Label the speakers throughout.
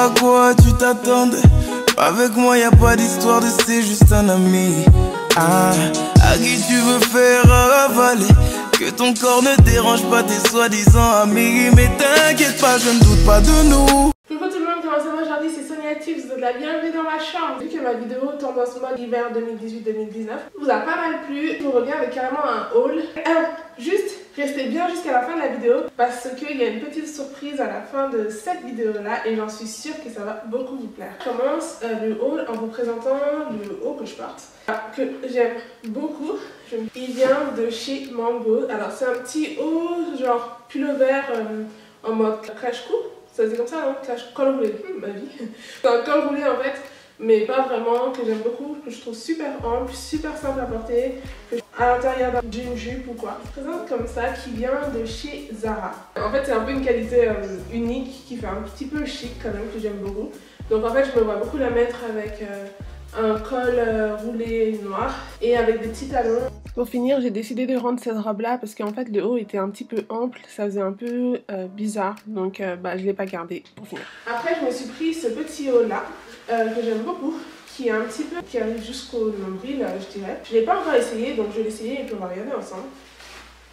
Speaker 1: à quoi tu t'attendais? Avec moi y a pas d'histoire de c'est juste un ami. Ah, à qui tu veux faire avaler? Que ton corps ne dérange pas tes soi-disant amis. Mais t'inquiète pas, je ne doute pas de nous.
Speaker 2: Coucou tout le monde, comment ça va aujourd'hui? C'est Sonia Tips, de la bienvenue dans ma chambre. Vu que ma vidéo tendance mode hiver 2018-2019 vous a pas mal plu, je vous reviens avec carrément un haul. Juste restez bien jusqu'à la fin de la vidéo parce qu'il y a une petite surprise à la fin de cette vidéo là et j'en suis sûre que ça va beaucoup vous plaire. Je commence le haul en vous présentant le haut que je porte, que j'aime beaucoup. Il vient de chez Mango. Alors c'est un petit haut genre pullover en mode crash coup. Ça c'est comme ça, hein, col roulé, ma vie. C'est un col roulé en fait, mais pas vraiment, que j'aime beaucoup, que je trouve super ample, super simple à porter, à l'intérieur d'une jupe ou quoi. Je présente comme ça, qui vient de chez Zara. En fait c'est un peu une qualité unique, qui fait un petit peu chic quand même, que j'aime beaucoup. Donc en fait je me vois beaucoup la mettre avec un col roulé noir et avec des petits talons. Pour finir, j'ai décidé de rendre cette robe là parce qu'en fait le haut était un petit peu ample, ça faisait un peu bizarre, donc je l'ai pas gardé pour finir. Après je me suis pris ce petit haut là que j'aime beaucoup, qui est un petit peu, qui arrive jusqu'au nombril je dirais. Je l'ai pas encore essayé, donc je vais l'essayer et puis on va regarder ensemble.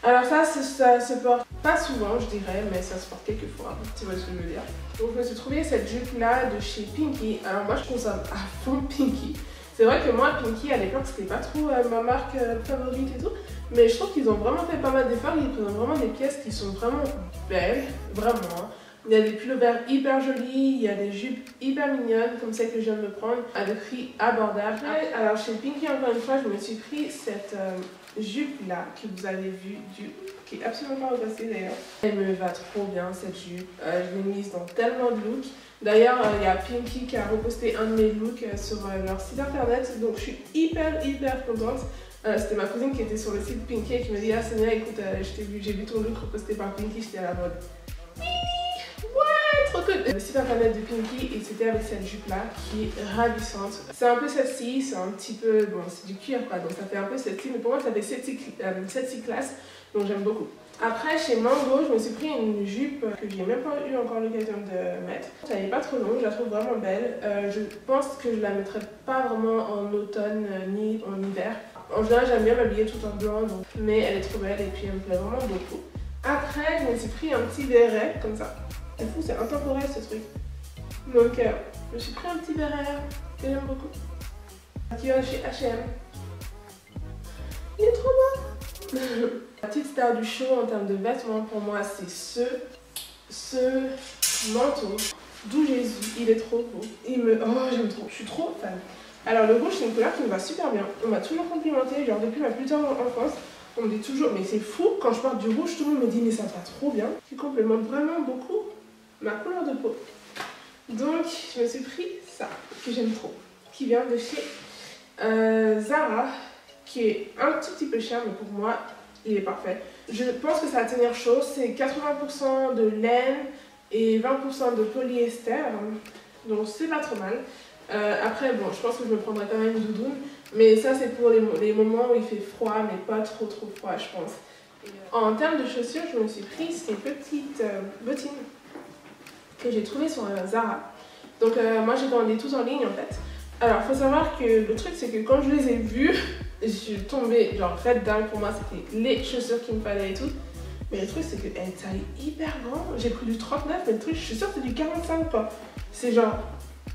Speaker 2: Alors ça se porte pas souvent je dirais, mais ça se porte quelques fois, tu vois ce que je veux dire. Donc je me suis trouvé cette jupe là de chez Pinky. Alors moi je consomme à fond Pinky. C'est vrai que moi Pinky à l'époque c'était pas trop ma marque favorite et tout, mais je trouve qu'ils ont vraiment fait pas mal d'efforts, ils présentent vraiment des pièces qui sont vraiment belles, vraiment. Il y a des pullovers hyper jolis, il y a des jupes hyper mignonnes comme celle que je viens de me prendre à des prix abordables. Alors chez Pinky encore une fois je me suis pris cette jupe là que vous avez vue, qui est absolument pas repassée d'ailleurs. Elle me va trop bien cette jupe, je l'ai mise dans tellement de looks. D'ailleurs il y a Pinky qui a reposté un de mes looks sur leur site internet, donc je suis hyper contente. C'était ma cousine qui était sur le site Pinky et qui m'a dit: ah Sonia écoute, j'ai vu ton look reposté par Pinky, j'étais à la mode. Ouais, trop cool. Le site internet de Pinky et c'était avec cette jupe là qui est ravissante. C'est un peu celle-ci, c'est un petit peu, bon c'est du cuir quoi, donc ça fait un peu celle-ci, mais pour moi ça fait sexy classe, donc j'aime beaucoup. Après chez Mango, je me suis pris une jupe que j'ai même pas eu encore l'occasion de mettre. Elle n'est pas trop longue, je la trouve vraiment belle. Je pense que je la mettrai pas vraiment en automne ni en hiver. En général j'aime bien m'habiller tout en blanc, donc, mais elle est trop belle et puis elle me plaît vraiment beaucoup. Après je me suis pris un petit béret comme ça. C'est fou, c'est intemporel ce truc. Donc je me suis pris un petit béret que j'aime beaucoup, qui vient de chez H&M. Il est trop beau. La petite star du show en termes de vêtements pour moi c'est ce manteau d'où Jésus. Il est trop beau. Oh j'aime trop, je suis trop fan. Alors le rouge c'est une couleur qui me va super bien. On m'a toujours complimenté, genre depuis ma plus tendre enfance. On me dit toujours, mais c'est fou, quand je porte du rouge, tout le monde me dit mais ça te va trop bien. Qui complémente vraiment beaucoup ma couleur de peau. Donc je me suis pris ça, que j'aime trop, qui vient de chez Zara, qui est un tout petit peu cher, mais pour moi il est parfait. Je pense que ça va tenir chaud, c'est 80% de laine et 20% de polyester, donc c'est pas trop mal. Après bon, je pense que je me prendrai quand même une doudoune, mais ça c'est pour les moments où il fait froid, mais pas trop froid je pense. En termes de chaussures, je me suis pris ces petites bottines que j'ai trouvées sur Zara. Donc moi j'ai commandé tout en ligne en fait. Alors il faut savoir que le truc c'est que quand je les ai vues, je suis tombée genre red dingue, pour moi c'était les chaussures qu'il me fallait et tout. Mais le truc c'est qu'elles taillent hyper grand. J'ai pris du 39 mais le truc je suis sûre que c'est du 45 quoi. C'est genre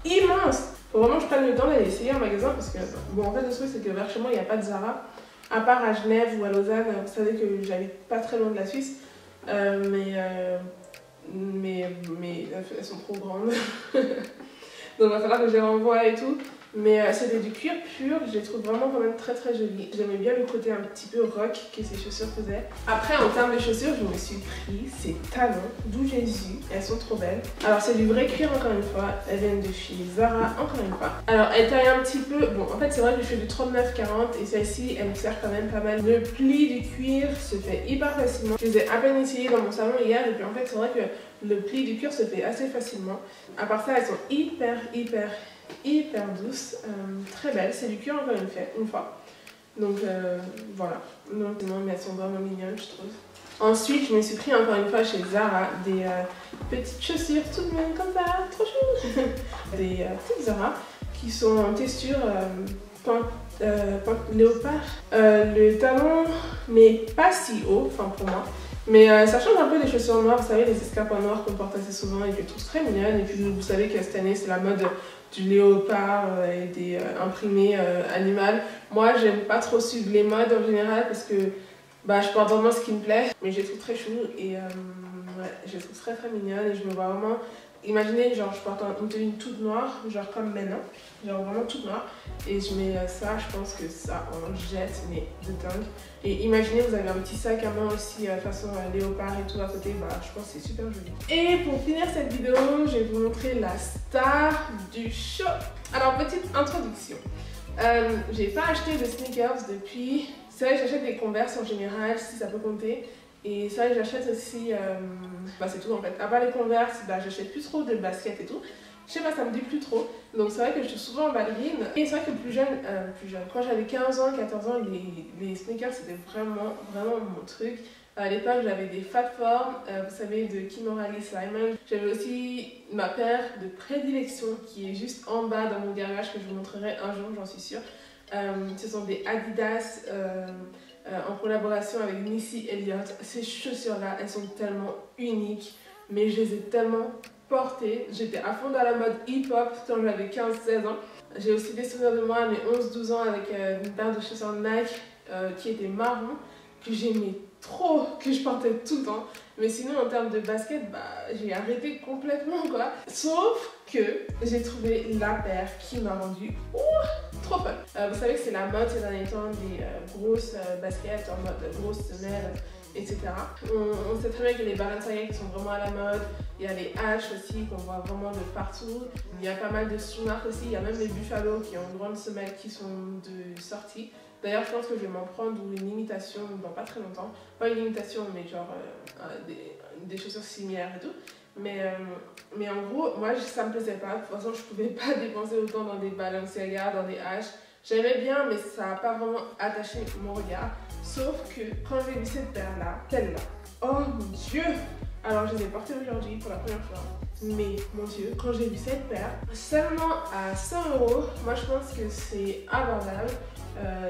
Speaker 2: immense. Faut vraiment que je prenne le temps d'aller essayer en magasin parce que bon en fait le truc c'est que vers chez moi il n'y a pas de Zara. À part à Genève ou à Lausanne, vous savez que j'habite pas très loin de la Suisse. Mais elles sont trop grandes. Donc il va falloir que je les renvoie et tout. Mais c'était du cuir pur, je les trouve vraiment quand même très jolies. J'aimais bien le côté un petit peu rock que ces chaussures faisaient. Après en termes de chaussures, je me suis pris ces talons d'où Jésus. Elles sont trop belles. Alors c'est du vrai cuir encore une fois. Elles viennent de chez Zara encore une fois. Alors elles taillent un petit peu, bon en fait c'est vrai que je fais du 39-40 et celle-ci elle me sert quand même pas mal. Le pli du cuir se fait hyper facilement. Je les ai à peine essayées dans mon salon hier et puis en fait c'est vrai que le pli du cuir se fait assez facilement. À part ça elles sont hyper douces, très belles. C'est du cuir encore une fois. Donc voilà. Donc, non, mais elles sont vraiment mignonnes je trouve. Ensuite je me suis pris encore une fois chez Zara des petites chaussures tout de même comme ça, trop chou. des petites Zara qui sont en texture pointe léopard. Le talon n'est pas si haut, enfin pour moi. Mais ça change un peu des chaussures noires, vous savez, les escarpes noires qu'on porte assez souvent et que je trouve très mignonnes. Et puis vous savez que cette année c'est la mode du léopard et des imprimés animales. Moi j'aime pas trop suivre les modes en général parce que bah, je porte vraiment ce qui me plaît. Mais je les trouve très chou et ouais, je les trouve très mignonnes et je me vois vraiment... Imaginez, genre je porte une tenue toute noire, genre comme maintenant, genre vraiment toute noire, et je mets ça, je pense que ça en jette, mais de dingue. Et imaginez, vous avez un petit sac à main aussi, façon léopard et tout à côté, bah je pense que c'est super joli. Et pour finir cette vidéo, je vais vous montrer la star du show. Alors, petite introduction. J'ai pas acheté de sneakers depuis... C'est vrai que j'achète des Converse en général, si ça peut compter. Et c'est vrai que j'achète aussi, bah c'est tout en fait. À part les Converse, bah j'achète plus trop de baskets et tout. Je sais pas, ça me dit plus trop. Donc c'est vrai que je suis souvent en ballerine. Et c'est vrai que plus jeune, quand j'avais 15 ans, 14 ans, les sneakers c'était vraiment mon truc. À l'époque j'avais des Fat Form, vous savez, de Kimora-Lee Simon. J'avais aussi ma paire de prédilection qui est juste en bas dans mon garage que je vous montrerai un jour, j'en suis sûre. Ce sont des Adidas en collaboration avec Missy Elliott. Ces chaussures-là, elles sont tellement uniques, mais je les ai tellement portées. J'étais à fond dans la mode hip-hop quand j'avais 15-16 ans. J'ai aussi des souvenirs de moi à mes 11-12 ans avec une paire de chaussures Nike qui était marron, que j'aimais trop, que je portais tout le temps. Mais sinon, en termes de basket, bah, j'ai arrêté complètement, quoi. Sauf que j'ai trouvé la paire qui m'a rendu trop fun. Vous savez que c'est la mode ces derniers temps des grosses baskets en mode grosses semelles, etc. On sait très bien que les Balenciaga qui sont vraiment à la mode. Il y a les H aussi qu'on voit vraiment de partout. Il y a pas mal de sous-marques aussi. Il y a même les Buffalo qui ont une grande semelle qui sont de sortie. D'ailleurs, je pense que je vais m'en prendre une imitation dans pas très longtemps. Pas une imitation, mais genre des chaussures similaires et tout. Mais en gros, moi, ça me plaisait pas. De toute façon, je pouvais pas dépenser autant dans des Balenciaga, dans des H. J'aimais bien, mais ça n'a pas vraiment attaché mon regard. Sauf que quand j'ai vu cette paire-là, celle-là, oh mon Dieu! Alors, je les ai portées aujourd'hui pour la première fois. Mais mon Dieu, quand j'ai vu cette paire, seulement à 100 €, moi je pense que c'est abordable.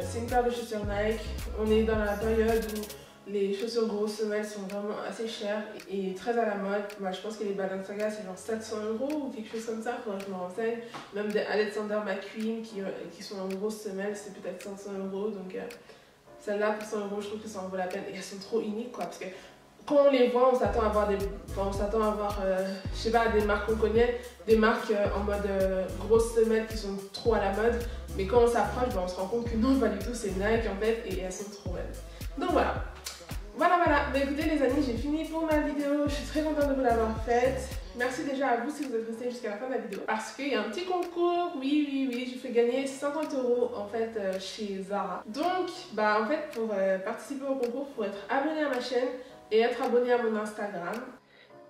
Speaker 2: C'est une paire de chaussures Nike. On est dans la période où les chaussures grosses semelles sont vraiment assez chères et très à la mode. Moi, je pense que les Balenciaga c'est genre 700 € ou quelque chose comme ça, faudrait que je me renseigne. Même des Alexander McQueen qui sont en grosses semelles, c'est peut-être 500 €. Donc celle-là pour 100 €, je trouve que ça en vaut la peine. Et elles sont trop uniques, quoi, parce que quand on les voit, on s'attend à voir je sais pas, des marques qu'on connaît, des marques en mode grosses semelles qui sont trop à la mode. Mais quand on s'approche, on se rend compte que non, pas du tout, c'est Nike en fait, et elles sont trop belles. Donc voilà. Bah écoutez les amis, j'ai fini pour ma vidéo. Je suis très contente de vous l'avoir faite. Merci déjà à vous si vous êtes restés jusqu'à la fin de la vidéo. Parce qu'il y a un petit concours, oui, je fais gagner 50 € en fait chez Zara. Donc, bah en fait, pour participer au concours, il faut être abonné à ma chaîne et être abonné à mon Instagram.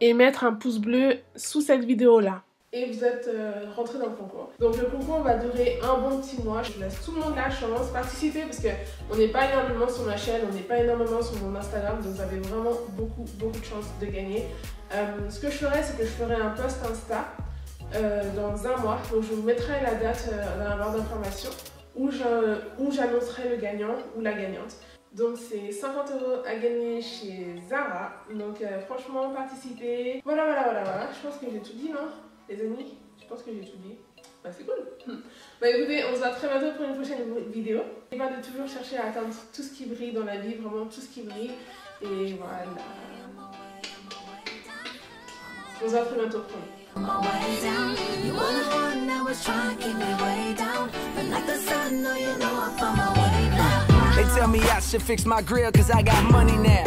Speaker 2: Et mettre un pouce bleu sous cette vidéo-là. Et vous êtes rentré dans le concours. Donc le concours va durer un bon petit mois. Je laisse tout le monde la chance de participer parce qu'on n'est pas énormément sur ma chaîne, on n'est pas énormément sur mon Instagram, donc vous avez vraiment beaucoup de chances de gagner. Ce que je ferai, c'est que je ferai un post Insta dans un mois. Donc je vous mettrai la date dans la barre d'information où j'annoncerai le gagnant ou la gagnante. Donc c'est 50 € à gagner chez Zara. Donc franchement, participez. Voilà. Je pense que j'ai tout dit, non les amis? Je pense que j'ai tout dit. Bah c'est cool. Bah écoutez, on se voit très bientôt pour une prochaine vidéo. Et pas de toujours chercher à atteindre tout ce qui brille dans la vie, vraiment tout ce qui brille. Et voilà. On se voit très bientôt,
Speaker 3: They tell me I should fix my grill cause I got money now.